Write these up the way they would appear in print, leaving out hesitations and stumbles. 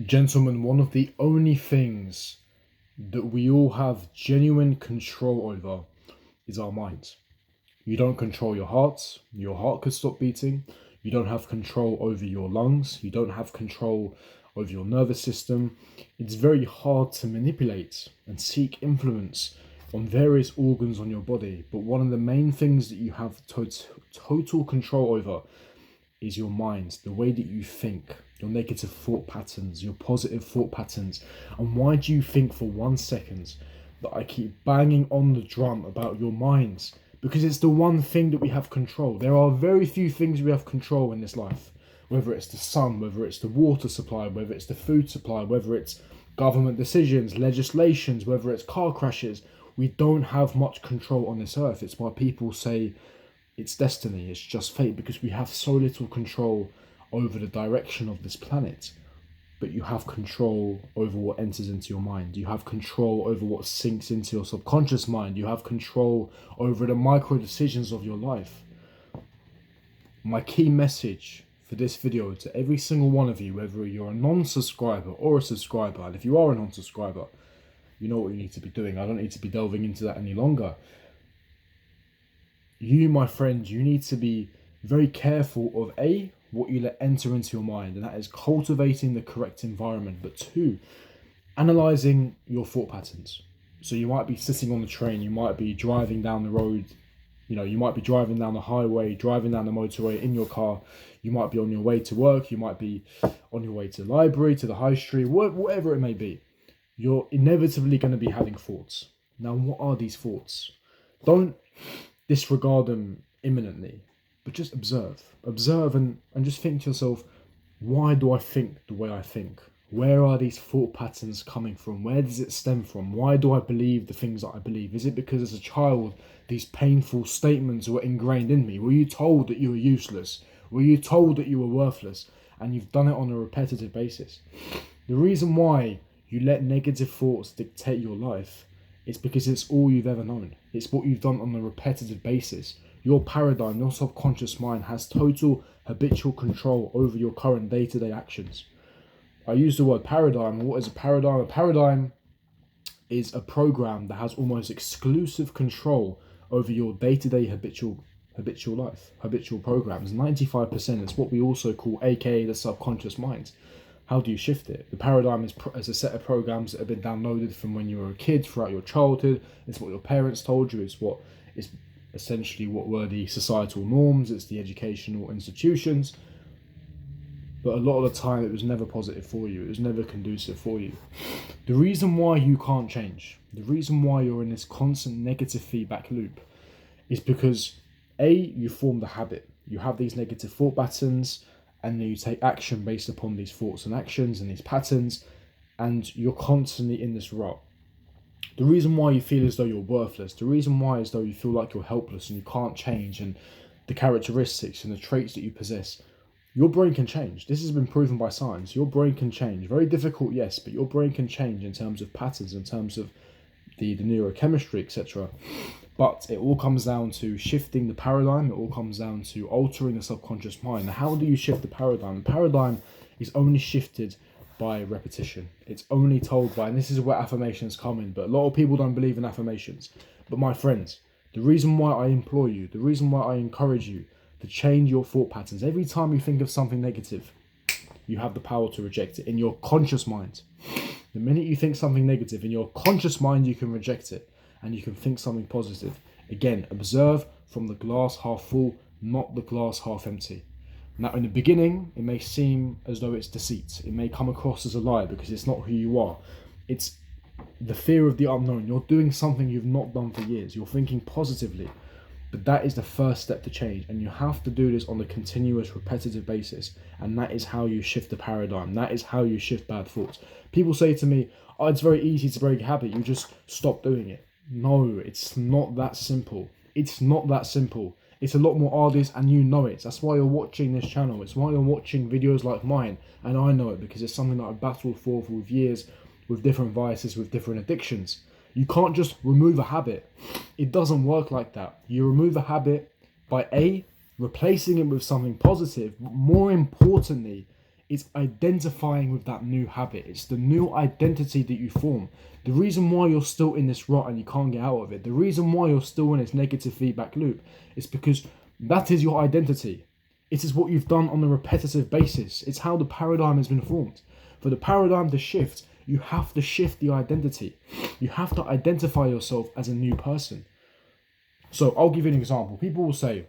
Gentlemen, one of the only things that we all have genuine control over is our minds. You don't control your heart could stop beating. You don't have control over your lungs, you don't have control over your nervous system. It's very hard to manipulate and seek influence on various organs on your body, but one of the main things that you have total control over is your mind, the way that you think, your negative thought patterns, your positive thought patterns. And why do you think for 1 second that I keep banging on the drum about your minds? Because it's the one thing that we have control. There are very few things we have control in this life. Whether it's the sun, whether it's the water supply, whether it's the food supply, whether it's government decisions, legislations, whether it's car crashes, we don't have much control on this earth. It's why people say it's destiny, it's just fate, because we have so little control over the direction of this planet. But you have control over what enters into your mind. You have control over what sinks into your subconscious mind. You have control over the micro decisions of your life. My key message for this video to every single one of you, whether you're a non-subscriber or a subscriber, and if you are a non-subscriber, you know what you need to be doing. I don't need to be delving into that any longer. You, my friend, you need to be very careful of what you let enter into your mind, and that is cultivating the correct environment. But two, analyzing your thought patterns. So you might be sitting on the train, you might be driving down the road, you might be driving down the highway, driving down the motorway in your car, you might be on your way to work, you might be on your way to the library, to the high street, whatever it may be. You're inevitably going to be having thoughts. Now, what are these thoughts? Don't disregard them imminently, but just observe and just think to yourself, why do I think the way I think? Where are these thought patterns coming from? Where does it stem from? Why do I believe the things that I believe? Is it because as a child these painful statements were ingrained in me? Were you told that you were useless? Were you told that you were worthless? And you've done it on a repetitive basis. The reason why you let negative thoughts dictate your life is because it's all you've ever known. It's what you've done on a repetitive basis. Your paradigm, your subconscious mind has total habitual control over your current day-to-day actions. I use the word paradigm. What is a paradigm? A paradigm is a program that has almost exclusive control over your day-to-day habitual life, habitual programs. 95% is what we also call, aka the subconscious mind. How do you shift it? The paradigm is a set of programs that have been downloaded from when you were a kid throughout your childhood. It's what your parents told you. It's what is essentially what were the societal norms. It's the educational institutions. But a lot of the time it was never positive for you. It was never conducive for you. The reason why you can't change, the reason why you're in this constant negative feedback loop is because you formed a habit. You have these negative thought patterns, and then you take action based upon these thoughts and actions and these patterns, and you're constantly in this rut. The reason why you feel as though you're worthless, the reason why as though you feel like you're helpless and you can't change, and the characteristics and the traits that you possess, your brain can change. This has been proven by science. Your brain can change. Very difficult, yes, but your brain can change in terms of patterns, in terms of the neurochemistry, etc. But it all comes down to shifting the paradigm. It all comes down to altering the subconscious mind. Now, how do you shift the paradigm? The paradigm is only shifted by repetition. It's only told by, and this is where affirmations come in, but a lot of people don't believe in affirmations. But my friends, the reason why I implore you, the reason why I encourage you to change your thought patterns, every time you think of something negative, you have the power to reject it in your conscious mind. The minute you think something negative in your conscious mind, you can reject it and you can think something positive. Again, observe from the glass half full, not the glass half empty. Now, in the beginning, it may seem as though it's deceit. It may come across as a lie because it's not who you are. It's the fear of the unknown. You're doing something you've not done for years. You're thinking positively. But that is the first step to change, and you have to do this on a continuous, repetitive basis, and that is how you shift the paradigm. That is how you shift bad thoughts. People say to me, oh, it's very easy to break a habit, you just stop doing it. No, it's not that simple. It's not that simple. It's a lot more arduous, and you know it. That's why you're watching this channel. It's why you're watching videos like mine, and I know it because it's something that I've battled for years, with different vices, with different addictions. You can't just remove a habit. It doesn't work like that. You remove a habit by replacing it with something positive. But more importantly, It's identifying with that new habit. It's the new identity that you form. The reason why you're still in this rut and you can't get out of it, the reason why you're still in this negative feedback loop, is because that is your identity. It is what you've done on a repetitive basis. It's how the paradigm has been formed. For the paradigm to shift, you have to shift the identity. You have to identify yourself as a new person. So I'll give you an example. People will say,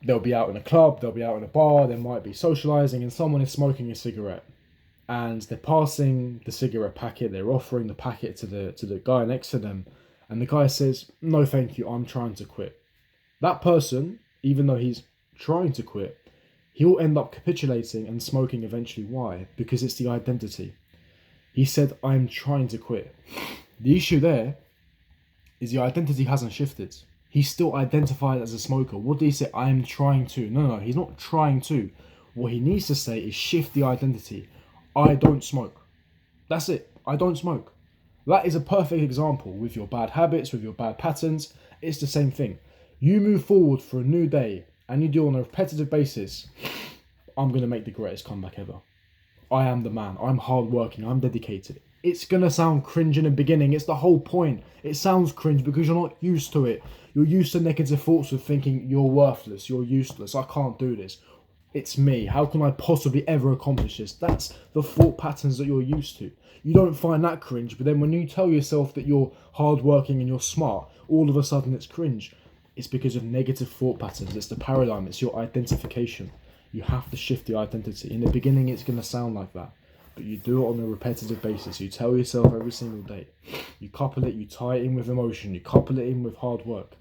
they'll be out in a club, they'll be out in a bar, they might be socializing, and someone is smoking a cigarette. And they're passing the cigarette packet, they're offering the packet to the guy next to them, and the guy says, "No thank you, I'm trying to quit." That person, even though he's trying to quit, he'll end up capitulating and smoking eventually. Why? Because it's the identity. He said, "I'm trying to quit." The issue there is the identity hasn't shifted. He's still identified as a smoker. What did he say? "I'm trying to." No, he's not trying to. What he needs to say is shift the identity. I don't smoke. That's it. I don't smoke. That is a perfect example with your bad habits, with your bad patterns. It's the same thing. You move forward for a new day and you do it on a repetitive basis. I'm going to make the greatest comeback ever. I am the man. I'm hardworking. I'm dedicated. It's going to sound cringe in the beginning. It's the whole point. It sounds cringe because you're not used to it. You're used to negative thoughts of thinking you're worthless, you're useless, I can't do this. It's me. How can I possibly ever accomplish this? That's the thought patterns that you're used to. You don't find that cringe, but then when you tell yourself that you're hardworking and you're smart, all of a sudden it's cringe. It's because of negative thought patterns. It's the paradigm. It's your identification. You have to shift the identity. In the beginning, it's going to sound like that, but you do it on a repetitive basis. You tell yourself every single day. You couple it, you tie it in with emotion. You couple it in with hard work.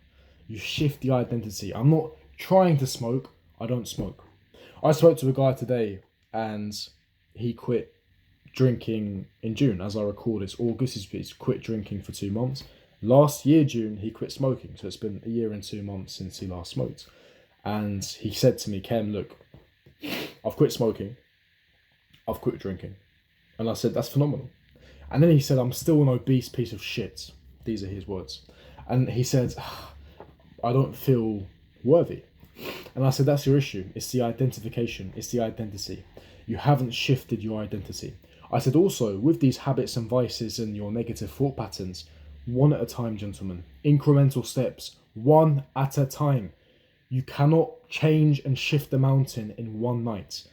You shift the identity. I'm not trying to smoke. I don't smoke. I spoke to a guy today and he quit drinking in June. As I record, it's August. He's quit drinking for 2 months. Last year, June, he quit smoking. So it's been a year and 2 months since he last smoked. And he said to me, "Ken, look, I've quit smoking. I've quit drinking." And I said, "That's phenomenal." And then he said, "I'm still an obese piece of shit." These are his words. And he said, "I don't feel worthy." And I said, "That's your issue. It's the identification. It's the identity. You haven't shifted your identity." I said also, with these habits and vices and your negative thought patterns, one at a time, gentlemen. Incremental steps, one at a time. You cannot change and shift the mountain in one night.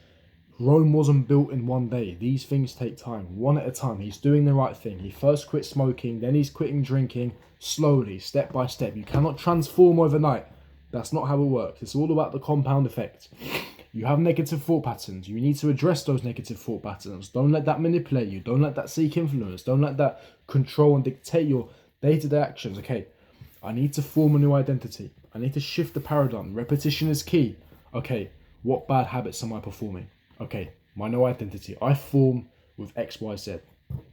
Rome wasn't built in one day. These things take time, one at a time. He's doing the right thing. He first quit smoking, then he's quitting drinking, slowly, step by step. You cannot transform overnight. That's not how it works. It's all about the compound effect. You have negative thought patterns. You need to address those negative thought patterns. Don't let that manipulate you. Don't let that seek influence. Don't let that control and dictate your day-to-day actions. Okay, I need to form a new identity. I need to shift the paradigm. Repetition is key. Okay, what bad habits am I performing? Okay, my new identity. I form with X, Y, Z.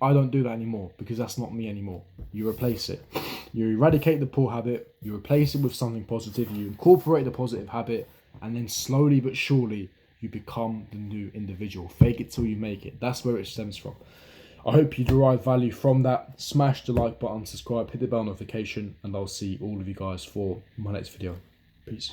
I don't do that anymore because that's not me anymore. You replace it. You eradicate the poor habit. You replace it with something positive. You incorporate the positive habit. And then slowly but surely, you become the new individual. Fake it till you make it. That's where it stems from. I hope you derive value from that. Smash the like button, subscribe, hit the bell notification, and I'll see all of you guys for my next video. Peace.